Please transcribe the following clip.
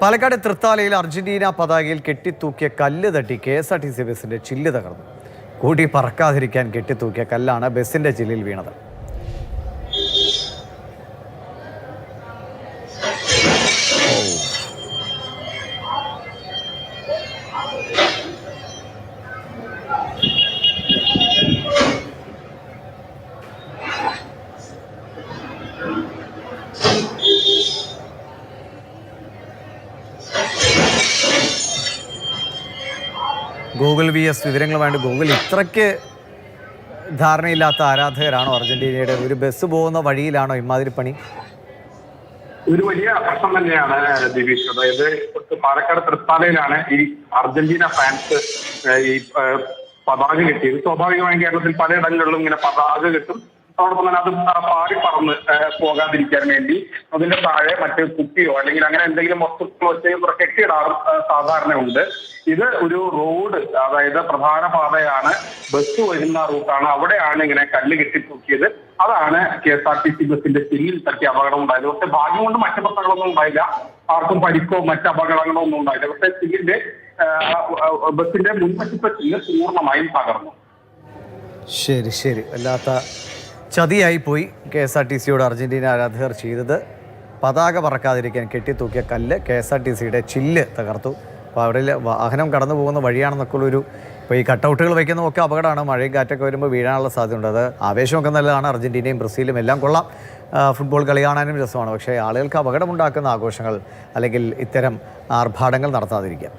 Palakkad തൃത്താലയിൽ Argentina പതാകയിൽ കെട്ടിത്തൂക്കിയ കല്ല് തട്ടി KSRTC ബസിന്റെ ചില്ല് തകർന്നു. കൂടി പറക്കാതിരിക്കാൻ കെട്ടിത്തൂക്കിയ കല്ലാണ് ബസിന്റെ ചില്ലിൽ വീണത്. ഗൂഗിൾ VS വിവരങ്ങളുമായിട്ട് ഗൂഗിൾ ഇത്രയ്ക്ക് ധാരണയില്ലാത്ത ആരാധകരാണോ അർജന്റീനയുടെ? ഒരു ബസ് പോകുന്ന വഴിയിലാണോ ഇമാതിരി പണി? ഒരു വലിയ പ്രശ്നം തന്നെയാണ് ദിവിഷ്. അതായത് പാലക്കാട് തൃത്താലയിലാണ് ഈ അർജന്റീന ഫാൻസ് ഈ പതാക കെട്ടിയത്. സ്വാഭാവികമായും കേരളത്തിൽ പലയിടങ്ങളിലും ഇങ്ങനെ പതാക കെട്ടും. അതോടൊപ്പം തന്നെ അത് പാറി പറന്ന് പോകാതിരിക്കാൻ വേണ്ടി അതിന്റെ താഴെ മറ്റു കുപ്പിയോ അല്ലെങ്കിൽ അങ്ങനെ എന്തെങ്കിലും വസ്തുക്കളോ വെച്ച് കെട്ടിയിടാറും സാധാരണ ഉണ്ട്. ഇത് ഒരു റോഡ്, അതായത് പ്രധാന പാതയാണ്, ബസ് വരുന്ന റൂട്ടാണ്. അവിടെയാണ് ഇങ്ങനെ കല്ല് കെട്ടിത്തൂക്കിയത്. അതാണ് KSRTC ബസിന്റെ ചില്ലിൽ തട്ടി അപകടം ഉണ്ടായത്. പക്ഷെ ഭാഗ്യം കൊണ്ട് മറ്റു പ്രശ്നങ്ങളൊന്നും ഉണ്ടായില്ല. ആർക്കും പരിക്കോ മറ്റ് അപകടങ്ങളോ ഒന്നും ഉണ്ടായില്ല. പക്ഷെ ചില്ലിന്റെ ബസിന്റെ മുൻവശത്തെ ചില്ല് പൂർണ്ണമായും തകർന്നു. ശരി ശരി, വല്ലാത്ത ചതിയായി പോയി KSRTCയോട് അർജന്റീന ആരാധകർ ചെയ്തത്. പതാക പറക്കാതിരിക്കാൻ കെട്ടിത്തൂക്കിയ കല്ല് KSRTCയുടെ ചില്ല് തകർത്തു. അപ്പോൾ അവിടെ വാഹനം കടന്നു പോകുന്ന വഴിയാണെന്നൊക്കെ ഉള്ളൊരു, ഇപ്പോൾ ഈ കട്ടൗട്ടുകൾ വയ്ക്കുന്നതൊക്കെ അപകടമാണ്. മഴയും കാറ്റൊക്കെ വരുമ്പോൾ വീഴാനുള്ള സാധ്യതയുണ്ട്. അത് ആവേശമൊക്കെ നല്ലതാണ്. അർജന്റീനയും ബ്രസീലും എല്ലാം കൊള്ളാം. ഫുട്ബോൾ കളി കാണാനും രസമാണ്. പക്ഷേ ആളുകൾക്ക് അപകടമുണ്ടാക്കുന്ന ആഘോഷങ്ങൾ അല്ലെങ്കിൽ ഇത്തരം ആർഭാടങ്ങൾ നടത്താതിരിക്കുക.